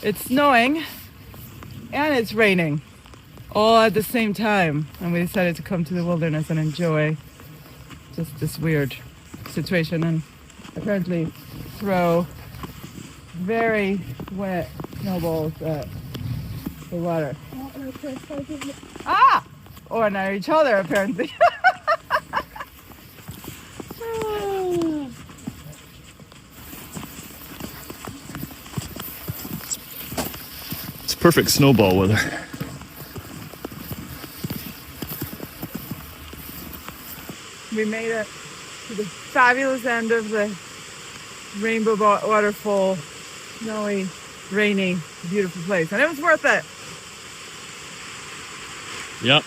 It's snowing and it's raining all at the same time. And we decided to come to the wilderness and enjoy just this weird situation and apparently throw very wet snowballs at the water. Ah! Or at each other, apparently. It's perfect snowball weather. We made it to the fabulous end of the Rainbow Waterfall, snowy, rainy, beautiful place. And it was worth it. Yep.